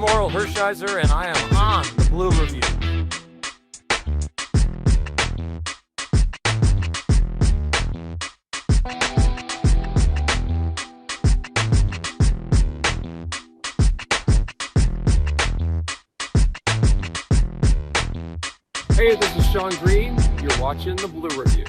I'm Oral Hershiser, and I am on the Blue Review. Hey, this is Sean Green. You're watching the Blue Review.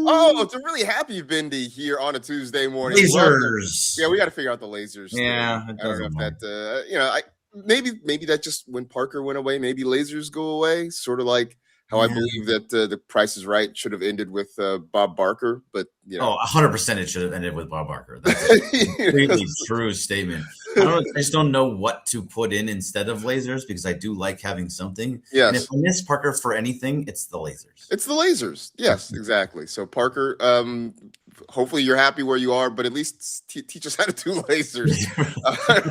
Oh, it's a really happy Bendy here on a Tuesday morning. Lasers. Yeah, we got to figure out the lasers. Yeah, I don't know if that, maybe that just when Parker went away, maybe lasers go away. Sort of like how I believe that The Price is Right should have ended with Bob Barker, but 100% it should have ended with Bob Barker. That's a completely true statement. I just don't know what to put in instead of lasers because I do like having something. Yes. And if I miss Parker for anything, it's the lasers. It's the lasers. Yes, exactly. So Parker, hopefully you're happy where you are, but at least teach us how to do lasers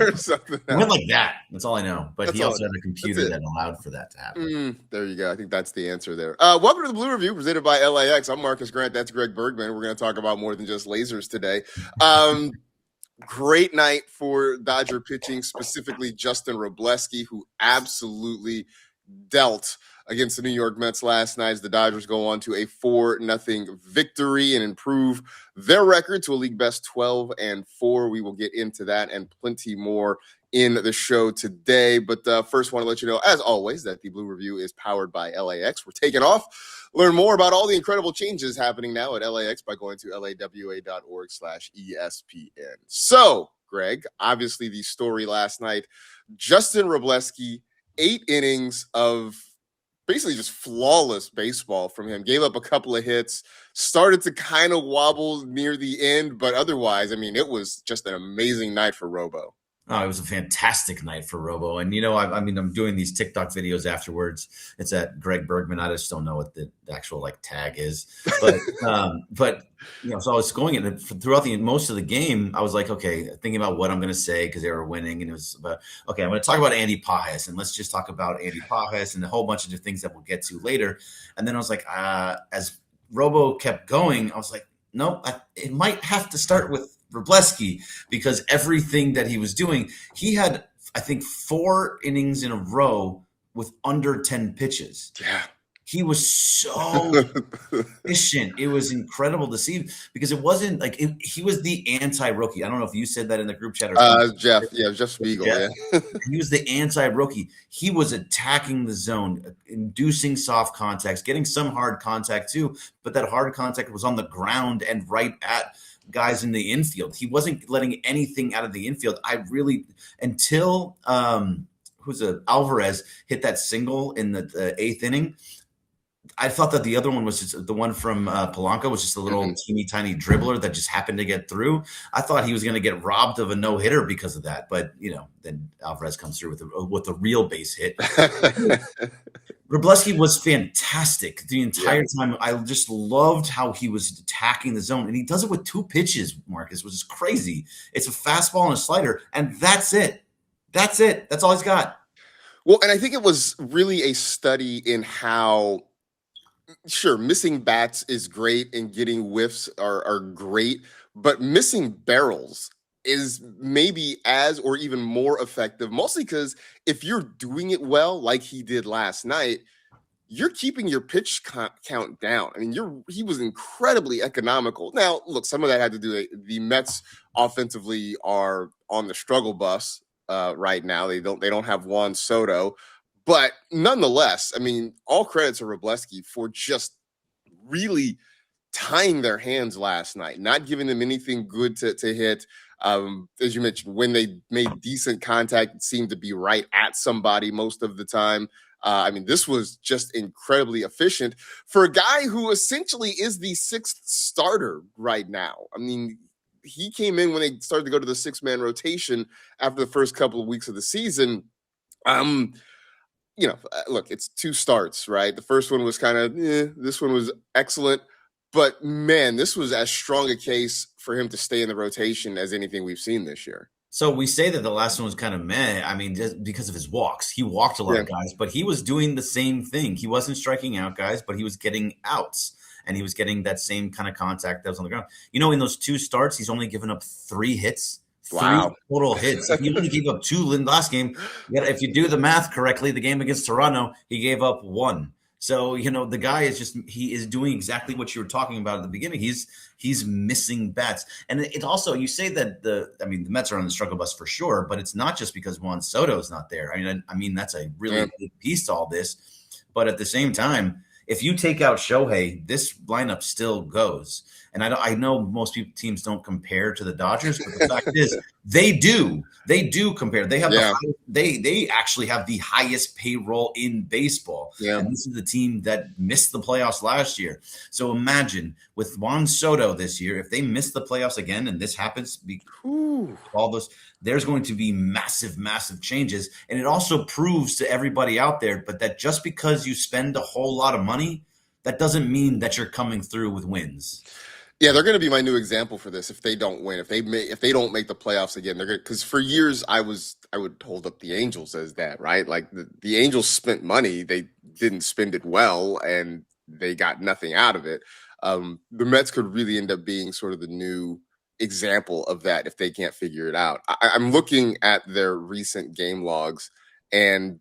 or something. It went like that. That's all I know. But That's he all also had a computer that allowed for that to happen. There you go. I think that's the answer there. Welcome to the Blue Review presented by LAX. I'm Marcas Grant. That's Greg Bergman. We're going to talk about more than just lasers today. Great night for Dodger pitching, specifically Justin Robleski, who absolutely dealt against the New York Mets last night as the Dodgers go on to a 4-0 victory and improve their record to a league best 12-4. We will get into that and plenty more in the show today. But first, want to let you know, as always, that the Blue Review is powered by LAX. We're taking off. Learn more about all the incredible changes happening now at LAX by going to lawa.org/ESPN. So, Greg, obviously the story last night, Justin Robleski, 8 innings of basically just flawless baseball from him. Gave up a couple of hits, started to kind of wobble near the end, but otherwise, I mean, it was just an amazing night for Wrobo. Oh, it was a fantastic night for Wrobo. And, I'm doing these TikTok videos afterwards. It's at Greg Bergman. I just don't know what the actual tag is. But, so I was going in throughout most of the game. I was like, okay, thinking about what I'm going to say because they were winning. And it was about, okay, I'm going to talk about Andy Pajes. And let's just talk about Andy Pajes and a whole bunch of things that we'll get to later. And then I was like, as Wrobo kept going, I was like, nope, it might have to start with Robleski because everything that he was doing, he had, I think, 4 innings in a row with under 10 pitches. Yeah. He was so efficient. It was incredible to see because it wasn't he was the anti-rookie. I don't know if you said that in the group chat or Jeff. Yeah, Jeff Spiegel. Yeah. He was the anti-rookie. He was attacking the zone, inducing soft contacts, getting some hard contact too, but that hard contact was on the ground and right at guys in the infield. He wasn't letting anything out of the infield. Until Alvarez hit that single in the 8th inning. I thought that the other one was just the one from Polanco was just a little teeny tiny dribbler that just happened to get through. I thought he was going to get robbed of a no hitter because of that, but then Alvarez comes through with a real base hit. Robleski was fantastic the entire time. I just loved how he was attacking the zone, and he does it with 2 pitches, Marcus, which is crazy. It's a fastball and a slider, and that's it. That's it. That's all he's got. Well, and I think it was really a study in how, sure, missing bats is great and getting whiffs are great, but missing barrels is maybe as or even more effective, mostly because if you're doing it well, like he did last night, you're keeping your pitch count down. I mean, he was incredibly economical. Now, look, some of that had to do with the Mets offensively are on the struggle bus right now. They don't have Juan Soto, but nonetheless, I mean, all credit to Robleski for just really tying their hands last night, not giving them anything good to hit. As you mentioned, when they made decent contact, it seemed to be right at somebody most of the time. I mean, this was just incredibly efficient for a guy who essentially is the 6th starter right now. I mean, he came in when they started to go to the 6-man rotation after the first couple of weeks of the season. Look, it's 2 starts, right? The first one was kind of, this one was excellent. But, man, this was as strong a case for him to stay in the rotation as anything we've seen this year. So we say that the last one was kind of meh. I mean, just because of his walks. He walked a lot of guys, but he was doing the same thing. He wasn't striking out guys, but he was getting outs. and he was getting that same kind of contact that was on the ground. In those 2 starts, he's only given up 3 hits. 3 Wow. total hits. If he only gave up 2 in the last game, if you do the math correctly, the game against Toronto, he gave up 1. So, the guy he is doing exactly what you were talking about at the beginning. He's missing bats. And it also, you say that the Mets are on the struggle bus for sure, but it's not just because Juan Soto is not there. I mean, that's a really big piece to all this. But at the same time, if you take out Shohei, this lineup still goes. And I know most teams don't compare to the Dodgers, but the fact is they do. They do compare. They have they actually have the highest payroll in baseball. Yeah. And this is the team that missed the playoffs last year. So imagine with Juan Soto this year, if they miss the playoffs again and this happens, there's going to be massive, massive changes. And it also proves to everybody out there, but that just because you spend a whole lot of money, that doesn't mean that you're coming through with wins. Yeah, they're going to be my new example for this. If they don't win, if they don't make the playoffs again, they're going to, because for years I would hold up the Angels as that, right? Like the Angels spent money, they didn't spend it well, and they got nothing out of it. The Mets could really end up being sort of the new example of that if they can't figure it out. I'm looking at their recent game logs, and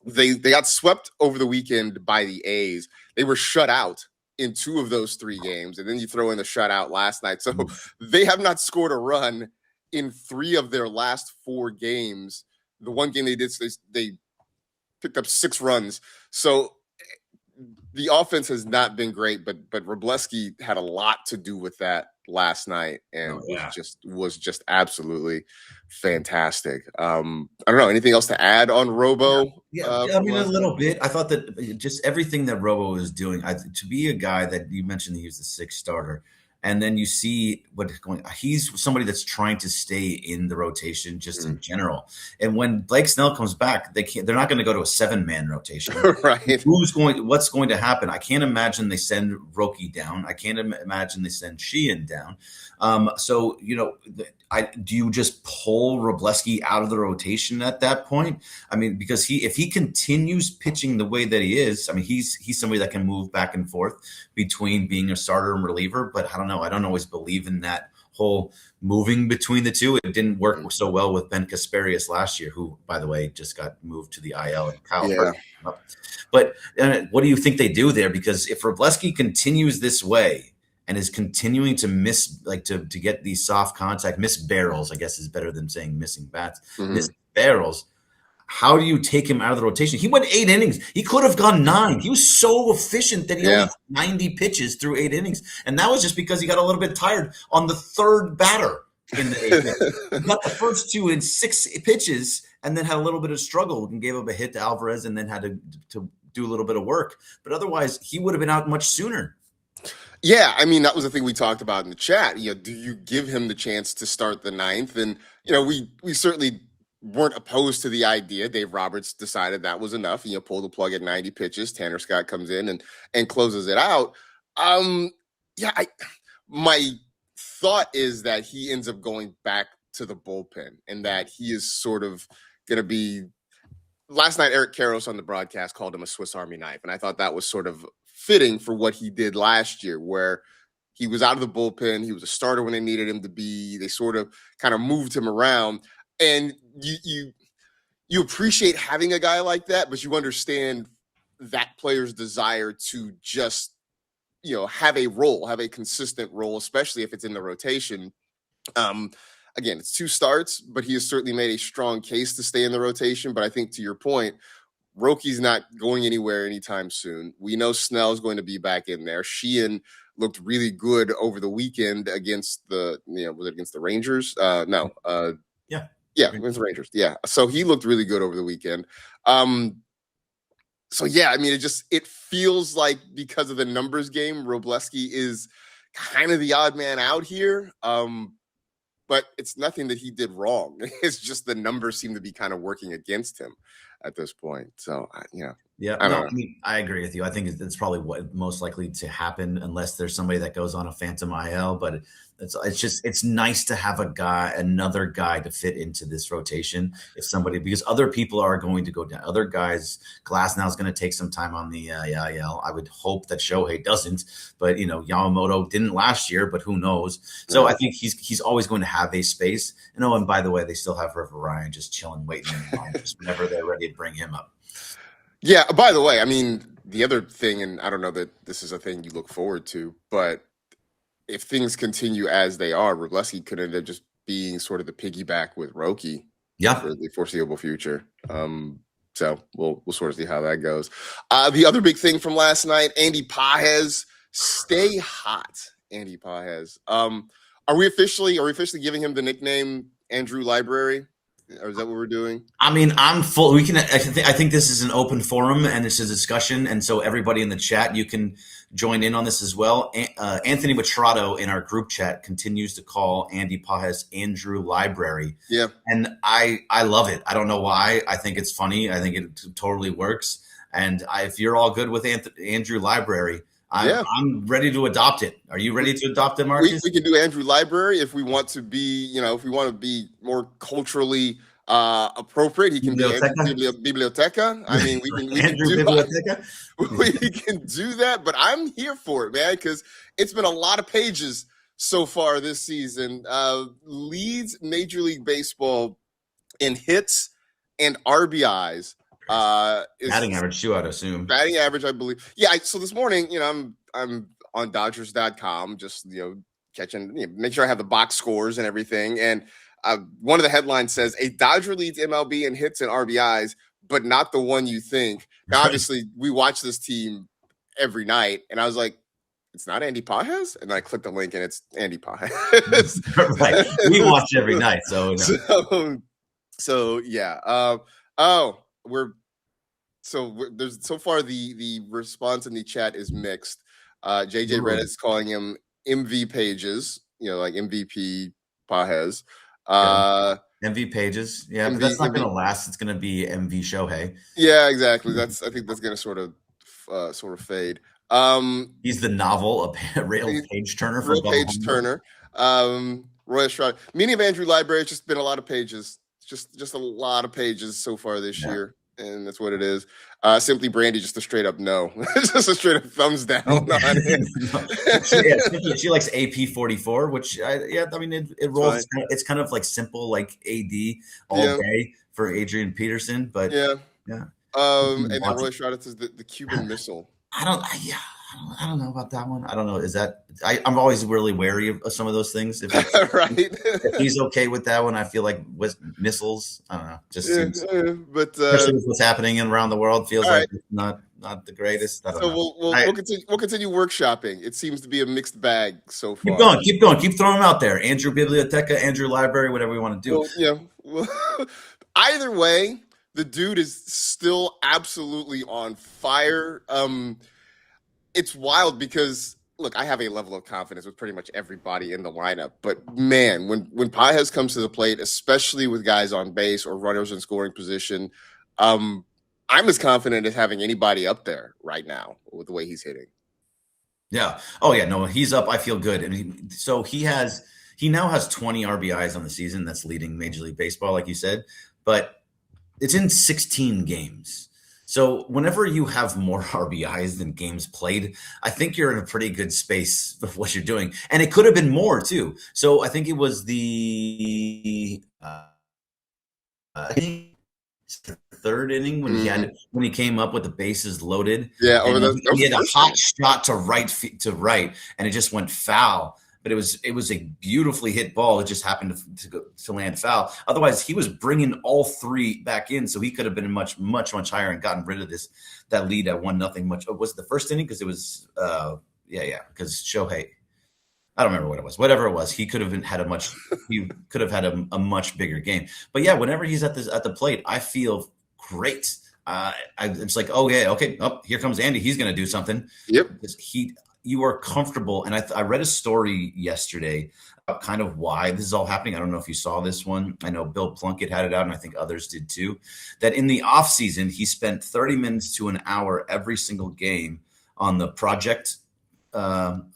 they got swept over the weekend by the A's. They were shut out in 2 of those 3 games, and then you throw in the shutout last night. So they have not scored a run in 3 of their last 4 games. The one game they did, they picked up 6 runs. So the offense has not been great, but Robleski had a lot to do with that last night, and was just absolutely fantastic. I don't know, anything else to add on Robo? A little bit. I thought that just everything that Robo is doing, to be a guy that you mentioned, he was the 6th starter. And then you see what's going on. He's somebody that's trying to stay in the rotation just in general. And when Blake Snell comes back, they're not going to go to a 7-man rotation. Right. What's going to happen? I can't imagine they send Roki down. I can't imagine they send Sheehan down. Do you just pull Robleski out of the rotation at that point? Because if he continues pitching the way that he is, he's somebody that can move back and forth between being a starter and reliever. But I don't know. I don't always believe in that whole moving between the two. It didn't work so well with Ben Kasparius last year, who, by the way, just got moved to the IL. And Kyle Bergman. But what do you think they do there? Because if Robleski continues this way and is continuing to miss, to get these soft contact, miss barrels, I guess is better than saying missing bats, miss barrels, how do you take him out of the rotation? He went 8 innings. He could have gone 9. He was so efficient that he only 90 pitches through 8 innings. And that was just because he got a little bit tired on the 3rd batter in the 8th inning. He got the first 2 in 6 pitches and then had a little bit of struggle and gave up a hit to Alvarez and then had to do a little bit of work. But otherwise, he would have been out much sooner. Yeah, that was the thing we talked about in the chat. Do you give him the chance to start the 9th? And, we certainly weren't opposed to the idea. Dave Roberts decided that was enough. Pull the plug at 90 pitches. Tanner Scott comes in and closes it out. My thought is that he ends up going back to the bullpen and that he is sort of going to be. Last night, Eric Karros on the broadcast called him a Swiss Army knife. And I thought that was sort of fitting for what he did last year, where he was out of the bullpen. He was a starter when they needed him to be. They sort of kind of moved him around. And you appreciate having a guy like that, but you understand that player's desire to just, have a consistent role, especially if it's in the rotation. Again, it's 2 starts, but he has certainly made a strong case to stay in the rotation. But I think to your point, Roki's not going anywhere anytime soon. We know Snell's going to be back in there. Sheehan looked really good over the weekend against was it against the Rangers? No. Yeah, against the Rangers. Yeah. So he looked really good over the weekend. It feels like because of the numbers game, Robleski is kind of the odd man out here. But it's nothing that he did wrong. It's just the numbers seem to be kind of working against him. at this point. So, Yeah, I no, don't I know. mean, I agree with you. I think it's probably what most likely to happen unless there's somebody that goes on a phantom IL. But it's nice to have another guy to fit into this rotation. If somebody, because other people are going to go down, other guys, Glasnow is going to take some time on the IL. I would hope that Shohei doesn't, but Yamamoto didn't last year, but who knows? So Right. I think he's always going to have a space. And by the way, they still have River Ryan just chilling, waiting in line, just whenever they're ready to bring him up. Yeah, by the way, I mean, the other thing, and I don't know that this is a thing you look forward to, but if things continue as they are, Robleski could end up just being sort of the piggyback with Roki Yeah. for the foreseeable future. So we'll sort of see how that goes. The other big thing from last night, Andy Pages, stay hot. Andy Pages. Are we officially giving him the nickname Andrew Library? Or is that what we're doing? I mean, I'm full. I think this is an open forum and it's a discussion, and so everybody in the chat, you can join in on this as well. Anthony Matrato in our group chat continues to call Andy Pages Andrew Library. Yeah, and I love it. I don't know why. I think it's funny. I think it totally works. And if you're all good with Andrew Library, I'm ready to adopt it. Are you ready to adopt it, Marcus? We can do Andrew Library if we want to be, if we want to be more culturally appropriate. He can be Andrew Biblioteca. I mean, we can do that, but I'm here for it, man, because it's been a lot of pages so far this season. Leads Major League Baseball in hits and RBIs. Batting average too, I'd assume. Batting average, I believe. Yeah. So this morning, I'm on Dodgers.com, just catching, make sure I have the box scores and everything. And one of the headlines says a Dodger leads MLB in hits and RBIs, but not the one you think. Now, obviously, we watch this team every night, and I was like, it's not Andy Pages, and I clicked the link, and it's Andy Pages. Right. We watch every night, so yeah. There's so far the response in the chat is mixed. JJ Red is calling him MV Pages, like MVP Pages. MV Pages, yeah, but that's not going to last. It's going to be MV Shohei. Yeah, exactly. I think that's going to sort of fade. He's the novel, a real page turner for page turner. Roy Estrada. Meaning of Andrew Library, it's just been a lot of pages. Just a lot of pages so far this year. And that's what it is. Simply Brandy, just a straight up no. Just a straight up thumbs down on it. She likes AP 44, which I mean it rolls. It's kind of like simple, like AD all day for Adrian Peterson, but yeah. And then Roy Estrada says the Cuban Missile. I don't know about that one. I don't know. Is that I'm always really wary of some of those things. If right. If he's okay with that one, I feel like with missiles, I don't know. Just seems, but especially with what's happening around the world, feels like it's not the greatest. I don't know. We'll continue workshopping. It seems to be a mixed bag so far. Keep going. Keep throwing them out there. Andrew Biblioteca, Andrew Library, whatever you want to do. Well, either way, the dude is still absolutely on fire. It's wild because, look, I have a level of confidence with pretty much everybody in the lineup. But, man, when Pages comes to the plate, especially with guys on base or runners in scoring position, I'm as confident as having anybody up there right now with the way he's hitting. Yeah. Oh, yeah. No, he's up. I feel good. And he now has 20 RBIs on the season. That's leading Major League Baseball, like you said. But it's in 16 games. So whenever you have more RBIs than games played, I think you're in a pretty good space of what you're doing. And it could have been more, too. So I think it was the third inning when he came up with the bases loaded. Yeah, he had a hot shot to right, and it just went foul. But it was a beautifully hit ball. It just happened to land foul. Otherwise, he was bringing all three back in, so he could have been much higher and gotten rid of that lead at 1-0. Much was it the first inning because it was because Shohei. I don't remember what it was. Whatever it was, he could have had a much bigger game. But yeah, whenever he's at the plate, I feel great. It's like, oh yeah, okay. Oh, here comes Andy. He's going to do something. Yep. Because you are comfortable. And I read a story yesterday about kind of why this is all happening. I don't know if you saw this one. I know Bill Plunkett had it out, and I think others did too, that in the off season, he spent 30 minutes to an hour every single game on the project, on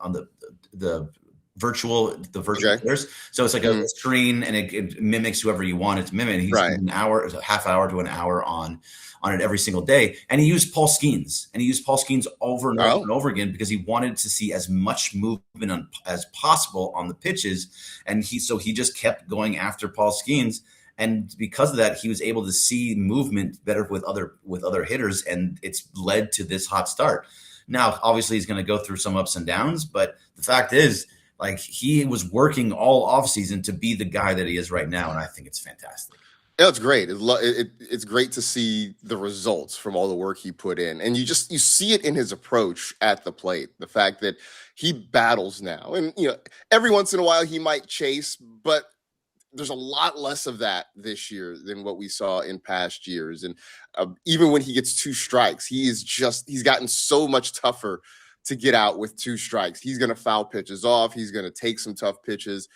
the virtual players. So it's like a screen, and it mimics whoever you want it to mimic. He's an hour, a half hour to an hour on it every single day. And he used Paul Skeens, over and over and over again, because he wanted to see as much movement as possible on the pitches. And he just kept going after Paul Skeens. And because of that, he was able to see movement better with other hitters. And it's led to this hot start. Now, obviously he's going to go through some ups and downs, but the fact is, like, he was working all offseason to be the guy that he is right now. And I think it's fantastic. Yeah, it's great. It's great to see the results from all the work he put in. And you see it in his approach at the plate. The fact that he battles now. And, every once in a while he might chase, but there's a lot less of that this year than what we saw in past years. And even when he gets 2 strikes, he's gotten so much tougher to get out with 2 strikes. He's going to foul pitches off. He's going to take some tough pitches.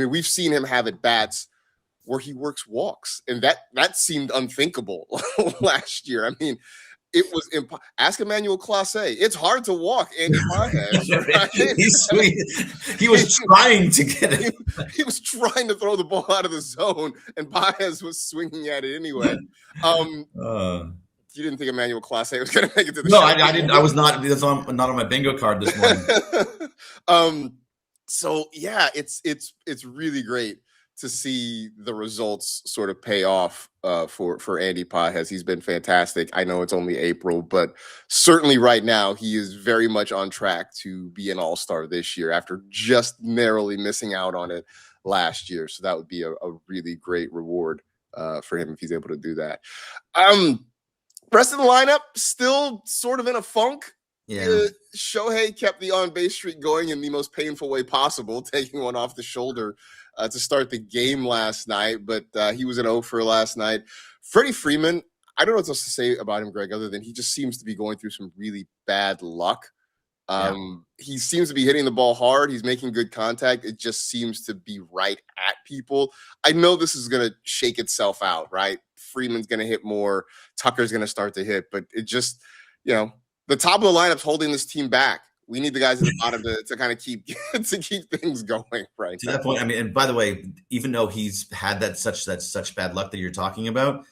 We've seen him have at bats where he works walks, and that seemed unthinkable last year. It was ask Emmanuel Clase. It's hard to walk Andy Pages. Right? He was trying to get it. He was trying to throw the ball out of the zone, and Pages was swinging at it anyway. You didn't think Emmanuel Clase was going to make it to the show? No, I didn't. I was not. That's not on my bingo card this morning. So yeah, it's really great to see the results sort of pay off for Andy Pages. He's been fantastic. I know it's only April, but certainly right now he is very much on track to be an all-star this year after just narrowly missing out on it last year. So that would be a really great reward for him if he's able to do that. Rest of the lineup still sort of in a funk. Yeah. Shohei kept the on-base streak going in the most painful way possible, taking one off the shoulder to start the game last night, but he was an 0 for last night. Freddie Freeman, I don't know what else to say about him, Greg, other than he just seems to be going through some really bad luck. He seems to be hitting the ball hard. He's making good contact. It just seems to be right at people. I know this is going to shake itself out, right? Freeman's going to hit more. Tucker's going to start to hit, but it just, the top of the lineup's holding this team back. We need the guys at the bottom to kind of keep things going right to that point. And by the way, even though he's had such bad luck that you're talking about,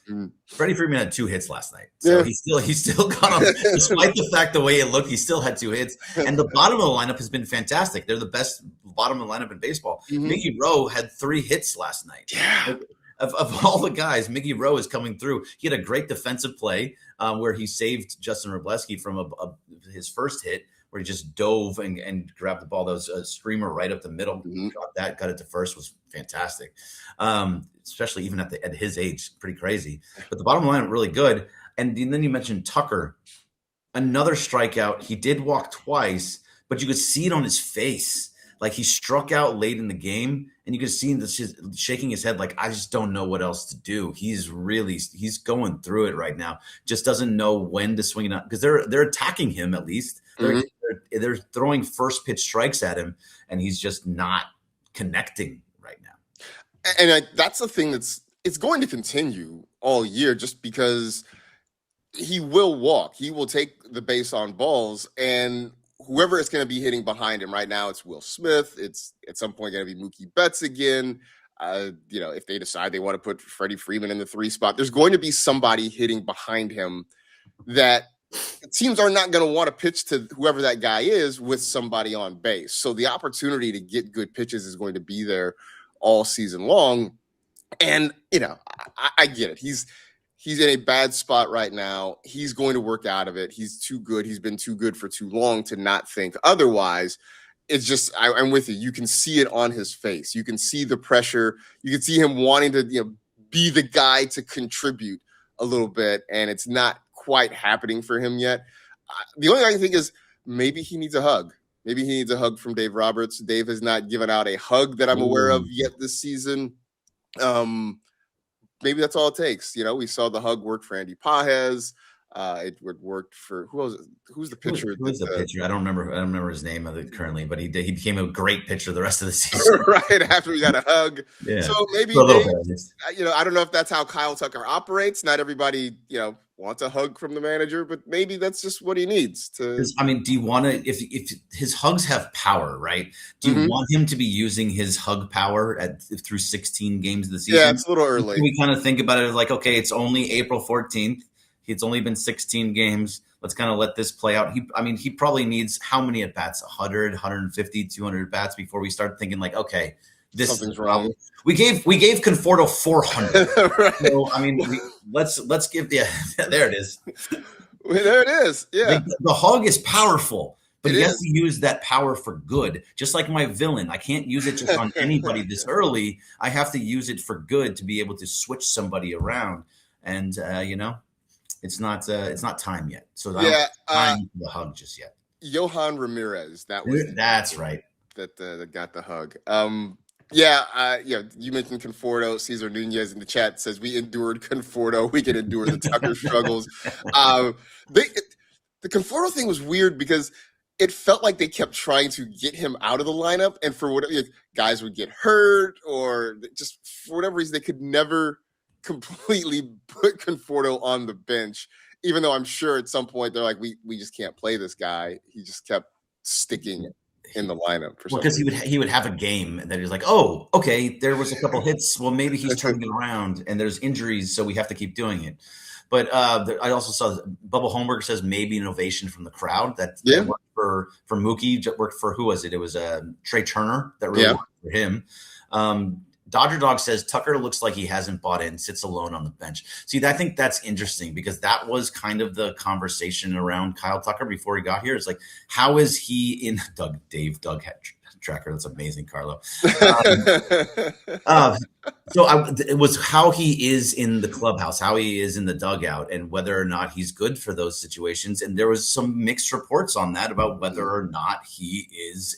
Freddie Freeman had 2 hits last night. So he still got on, despite the fact the way it looked, he still had 2 hits. And the bottom of the lineup has been fantastic. They're the best bottom of the lineup in baseball. Mickey Rowe had 3 hits last night. Yeah. Of all the guys, Mickey Rowe is coming through. He had a great defensive play where he saved Justin Robleski from his first hit, where he just dove and grabbed the ball. That was a streamer right up the middle. Got it to first. Was fantastic, especially even at his age. Pretty crazy. But the bottom line, really good. And then you mentioned Tucker. Another strikeout. He did walk twice, but you could see it on his face. Like, he struck out late in the game, and you could see him shaking his head like, I just don't know what else to do. He's going through it right now. Just doesn't know when to swing it out, because they're attacking him at least. They're throwing first pitch strikes at him, and he's just not connecting right now. And that's the thing it's going to continue all year, just because he will walk. He will take the base on balls, and whoever it's going to be hitting behind him right now, it's Will Smith. It's at some point going to be Mookie Betts again. If they decide they want to put Freddie Freeman in the 3 spot, there's going to be somebody hitting behind him that teams are not going to want to pitch to whoever that guy is with somebody on base. So the opportunity to get good pitches is going to be there all season long. And, I get it. He's in a bad spot right now. He's going to work out of it. He's too good. He's been too good for too long to not think otherwise. It's just, I'm with you. You can see it on his face. You can see the pressure. You can see him wanting to, be the guy to contribute a little bit, and it's not quite happening for him yet. The only thing I can think is maybe he needs a hug. Maybe he needs a hug from Dave Roberts. Dave has not given out a hug that I'm aware of yet this season. Maybe that's all it takes. We saw the hug work for Andy Pages. It would worked for who's the pitcher Who that is the pitcher? I don't remember his name of it currently, but he became a great pitcher the rest of the season. right after we got a hug. Yeah, So maybe for a little they, bit, at least. I don't know if that's how Kyle Tucker operates. Not everybody, wants a hug from the manager, but maybe that's just what he needs to. I mean, do you want to, if his hugs have power, right? Do you want him to be using his hug power through 16 games of the season? Yeah, it's a little early. We kind of think about it like, okay, it's only April 14th. It's only been 16 games. Let's kind of let this play out. He probably needs how many at bats? 100, 150, 200 at bats before we start thinking like, okay, something's wrong. We gave Conforto 400. Right. So I mean, let's give there it is. There it is. Yeah, the hug is powerful, but he has is. to use that power for good. Just like my villain, I can't use it just on anybody this early. I have to use it for good to be able to switch somebody around, and it's not time yet. So time for the hug just yet. Johan Ramirez, that's right. That got the hug. You mentioned Conforto. Cesar Nunez in the chat says we endured Conforto. We can endure the Tucker struggles. The Conforto thing was weird because it felt like they kept trying to get him out of the lineup, and for whatever guys would get hurt or just for whatever reason they could never completely put Conforto on the bench. Even though I'm sure at some point they're like, we just can't play this guy. He just kept sticking in the lineup because he would have a game that he's like, oh, okay, there was a couple hits. Well, maybe he's turning it around, and there's injuries, so we have to keep doing it. But I also saw Bubba Holmberg says maybe an ovation from the crowd that worked for Mookie, worked for who was it? It was Trey Turner that really worked for him. Dodger Dog says Tucker looks like he hasn't bought in, sits alone on the bench. See, I think that's interesting because that was kind of the conversation around Kyle Tucker before he got here. It's like, how is he in Doug Tracker? That's amazing, Carlo. It was how he is in the clubhouse, how he is in the dugout, and whether or not he's good for those situations. And there was some mixed reports on that about whether or not he is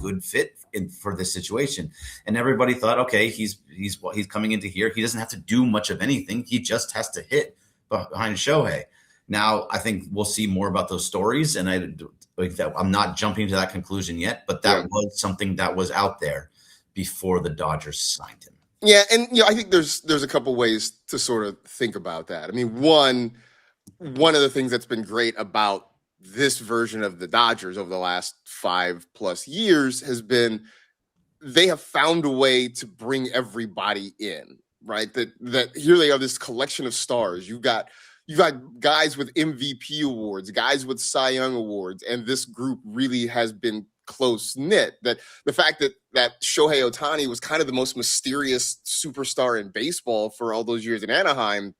good fit for this situation. And everybody thought, okay, he's coming into here. He doesn't have to do much of anything. He just has to hit behind Shohei. Now, I think we'll see more about those stories, and I'm not jumping to that conclusion yet, but that was something that was out there before the Dodgers signed him. Yeah, and I think there's a couple ways to sort of think about that. I mean, one of the things that's been great about this version of the Dodgers over the last 5+ years has been they have found a way to bring everybody in, right? That here they are, this collection of stars. You've got guys with MVP awards, guys with Cy Young awards, and this group really has been close knit. That the fact that Shohei Ohtani was kind of the most mysterious superstar in baseball for all those years in Anaheim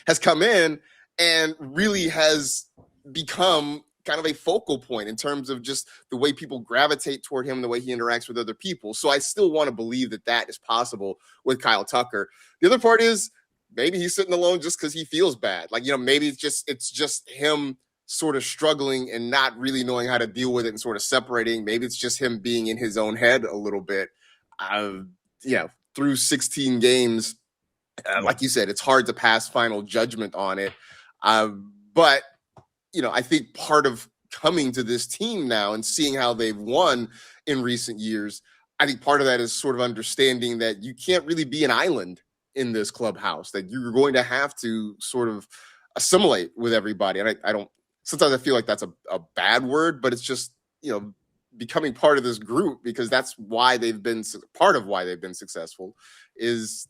has come in and really has become kind of a focal point in terms of just the way people gravitate toward him, the way he interacts with other people. So I still want to believe that is possible with Kyle Tucker. The other part is maybe he's sitting alone just because he feels bad. Like, maybe it's just him sort of struggling and not really knowing how to deal with it and sort of separating. Maybe it's just him being in his own head a little bit. Through 16 games, like you said, it's hard to pass final judgment on it. But I think part of coming to this team now and seeing how they've won in recent years, I think part of that is sort of understanding that you can't really be an island in this clubhouse, that you're going to have to sort of assimilate with everybody. And sometimes I feel like that's a bad word, but it's just, becoming part of this group, because that's why they've been part of why they've been successful is,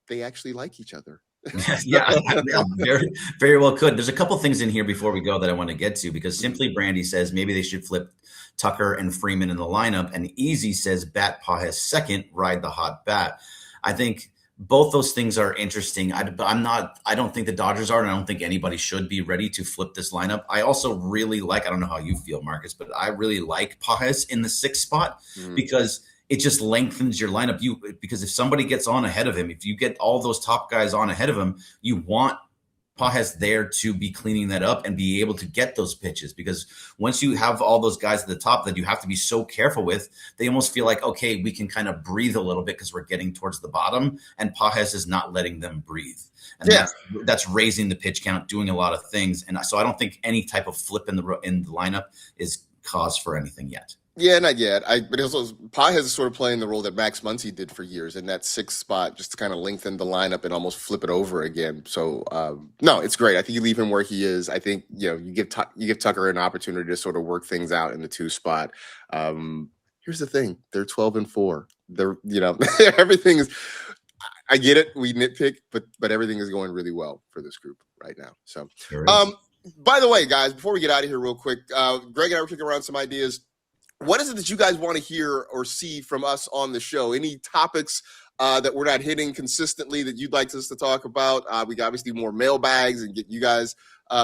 they actually like each other. Yeah, very, very well could. There's a couple things in here before we go that I want to get to, because Simply Brandy says maybe they should flip Tucker and Freeman in the lineup, and Easy says Bat Pages second, ride the hot bat. I think both those things are interesting. I don't think the Dodgers are, and I don't think anybody should be ready to flip this lineup. I also really like, I don't know how you feel, Marcus, but I really like Pages in the 6th spot because it just lengthens your lineup. Because if somebody gets on ahead of him, if you get all those top guys on ahead of him, you want Pages there to be cleaning that up and be able to get those pitches, because once you have all those guys at the top that you have to be so careful with, they almost feel like, okay, we can kind of breathe a little bit because we're getting towards the bottom, and Pages is not letting them breathe. And that's raising the pitch count, doing a lot of things. And so I don't think any type of flip in the lineup is cause for anything yet. Yeah, not yet. But also, Pages is sort of playing the role that Max Muncy did for years in that sixth spot, just to kind of lengthen the lineup and almost flip it over again. So, no, it's great. I think you leave him where he is. I think, you give Tucker an opportunity to sort of work things out in the 2 spot. Here's the thing: they're 12-4. They're, everything is. I get it. We nitpick, but everything is going really well for this group right now. So, by the way, guys, before we get out of here real quick, Greg and I were kicking around some ideas. What is it that you guys want to hear or see from us on the show? Any topics that we're not hitting consistently that you'd like us to talk about? We got obviously more mailbags and get you guys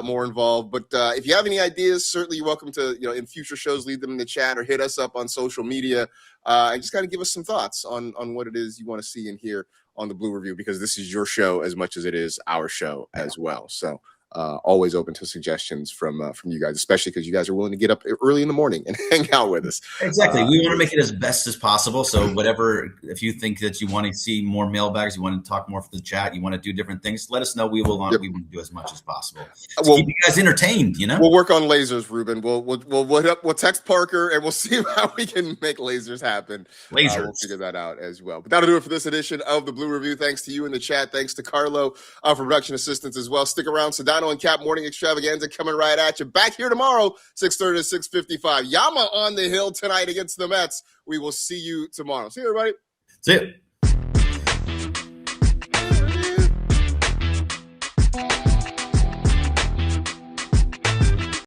more involved. But if you have any ideas, certainly you're welcome to, in future shows, leave them in the chat or hit us up on social media and just kind of give us some thoughts on what it is you want to see and hear on the Blue Review, because this is your show as much as it is our show as well. So always open to suggestions from you guys, especially because you guys are willing to get up early in the morning and hang out with us. Exactly. We want to make it as best as possible. So whatever, if you think that you want to see more mailbags, you want to talk more for the chat, you want to do different things, let us know. We will we will do as much as possible to keep you guys entertained. We'll work on lasers, Ruben. We'll text Parker and we'll see how we can make lasers happen. We'll figure that out as well. But that'll do it for this edition of the Blue Review. Thanks to you in the chat. Thanks to Carlo for production assistance as well. Stick around. Sedano and Cap Morning Extravaganza coming right at you. Back here tomorrow, 6:30 to 6:55. Yama on the hill tonight against the Mets. We will see you tomorrow. See you, everybody. See you.